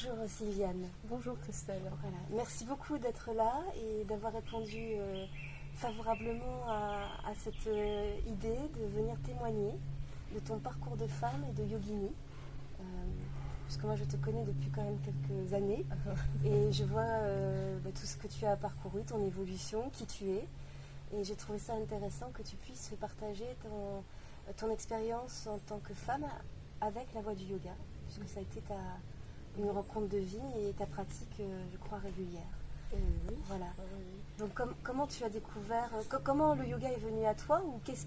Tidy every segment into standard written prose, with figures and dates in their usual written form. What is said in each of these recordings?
Bonjour Sylviane. Bonjour Christelle. Voilà. Merci beaucoup d'être là et d'avoir répondu favorablement à cette idée de venir témoigner de ton parcours de femme et de yogini. Puisque moi je te connais depuis quand même quelques années et je vois tout ce que tu as parcouru, ton évolution, qui tu es. Et j'ai trouvé ça intéressant que tu puisses partager ton expérience en tant que femme avec la voie du yoga, puisque ça a été une rencontre de vie et ta pratique, je crois, régulière. Oui. Voilà. Oui. Donc comment tu as découvert, comment le yoga est venu à toi, ou qu'est-ce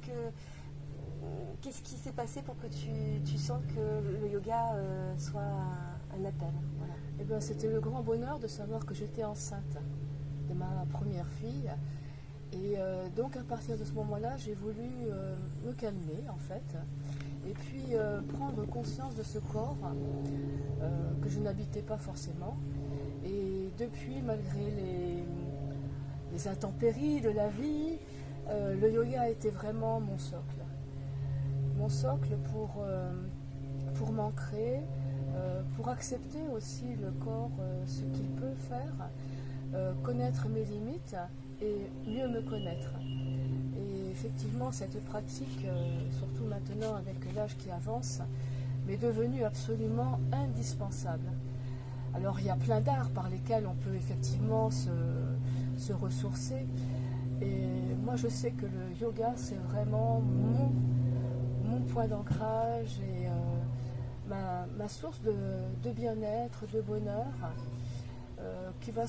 qui s'est passé pour que tu sens que le yoga soit un appel? Voilà. Eh bien, c'était le grand bonheur de savoir que j'étais enceinte de ma première fille. Et donc à partir de ce moment-là, j'ai voulu me calmer en fait, et puis prendre conscience de ce corps que je n'habitais pas forcément. Et depuis, malgré les intempéries de la vie, le yoga a été vraiment mon socle. Mon socle pour m'ancrer, pour accepter aussi le corps, ce qu'il peut faire, connaître mes limites et mieux me connaître. Et effectivement, cette pratique, surtout maintenant avec l'âge qui avance, m'est devenue absolument indispensable. Alors il y a plein d'arts par lesquels on peut effectivement se ressourcer. Et moi je sais que le yoga c'est vraiment mon point d'ancrage et ma source de bien-être, de bonheur. Qui va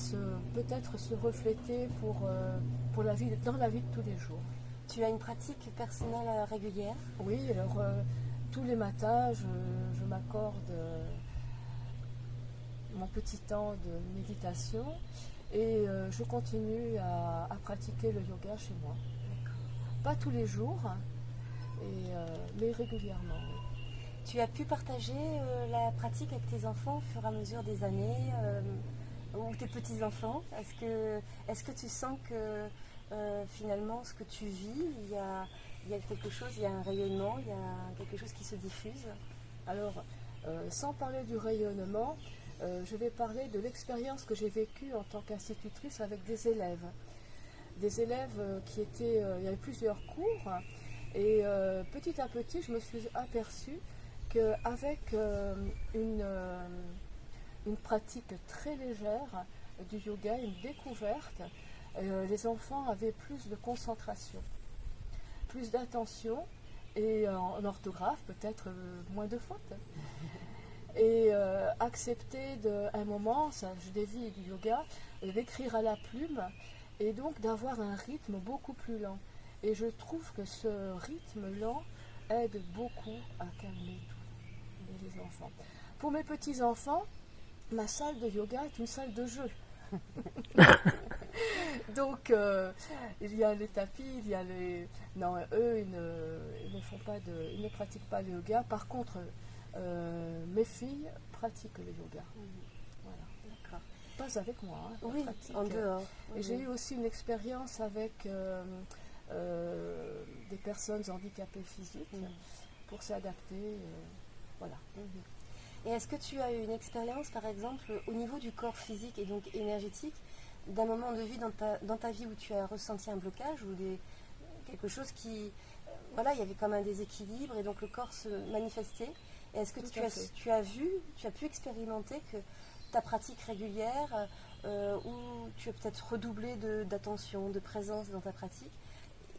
peut-être se refléter pour la vie, dans la vie de tous les jours. Tu as une pratique personnelle régulière? Oui, alors tous les matins, je m'accorde mon petit temps de méditation et je continue à pratiquer le yoga chez moi. Pas tous les jours, mais régulièrement. Tu as pu partager la pratique avec tes enfants au fur et à mesure des années ou tes petits-enfants? Est-ce que tu sens que finalement ce que tu vis, il y a quelque chose, il y a un rayonnement, il y a quelque chose qui se diffuse? Alors, sans parler du rayonnement, je vais parler de l'expérience que j'ai vécue en tant qu'institutrice avec des élèves. Des élèves qui étaient, il y avait plusieurs cours, et petit à petit, je me suis aperçue qu'avec une pratique très légère du yoga, une découverte, les enfants avaient plus de concentration, plus d'attention et en orthographe peut-être moins de fautes. Et accepter un moment, ça je l'ai vu du yoga, d'écrire à la plume et donc d'avoir un rythme beaucoup plus lent. Et je trouve que ce rythme lent aide beaucoup à calmer tous les enfants. Pour mes petits-enfants, ma salle de yoga est une salle de jeu. Donc il y a les tapis, il y a les... Non, eux, ils ne pratiquent pas le yoga. Par contre, mes filles pratiquent le yoga. Voilà. D'accord. Pas avec moi. Hein, oui, en dehors. Et j'ai eu aussi une expérience avec des personnes handicapées physiques pour s'adapter. Voilà. Et est-ce que tu as eu une expérience, par exemple, au niveau du corps physique et donc énergétique, d'un moment de vie dans ta vie où tu as ressenti un blocage ou quelque chose qui... voilà, il y avait comme un déséquilibre et donc le corps se manifestait. Et est-ce que tu as pu expérimenter que ta pratique régulière, où tu as peut-être redoublé d'attention, de présence dans ta pratique,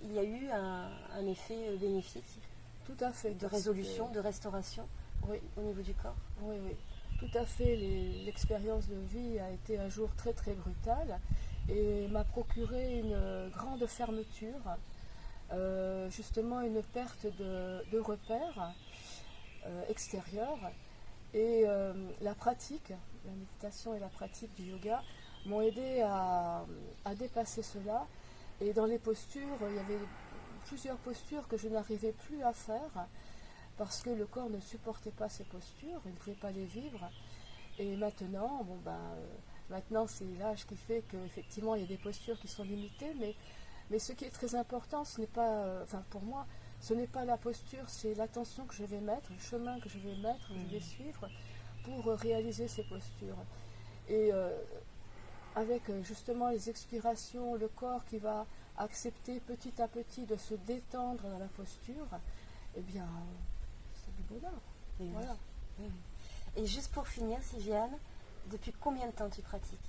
il y a eu un effet bénéfique? Tout à fait. De résolution, de restauration? Oui, au niveau du corps. Oui, oui, tout à fait. L'expérience de vie a été un jour très très brutal et m'a procuré une grande fermeture, justement une perte de repères extérieurs. Et la pratique, la méditation et la pratique du yoga m'ont aidé à dépasser cela. Et dans les postures, il y avait plusieurs postures que je n'arrivais plus à faire, parce que le corps ne supportait pas ces postures, il ne pouvait pas les vivre. Et maintenant, maintenant c'est l'âge qui fait qu'effectivement il y a des postures qui sont limitées, mais ce qui est très important, ce n'est pas, pour moi, ce n'est pas la posture, c'est l'attention que je vais mettre, le chemin que je vais mettre, que je vais suivre, pour réaliser ces postures. Et avec justement les expirations, le corps qui va accepter petit à petit de se détendre dans la posture, eh bien, c'est du bonheur. Et Voilà. oui. Et juste pour finir, Sylviane, depuis combien de temps tu pratiques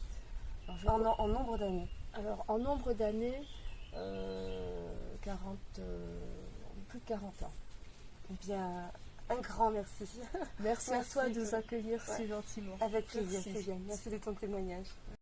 en nombre d'années? Alors, en nombre d'années, 40, plus de 40 ans. Eh bien, un grand merci. Merci à Merci toi de nous que- accueillir Ouais. si gentiment. Avec plaisir, Merci. Sylviane. Merci de ton témoignage.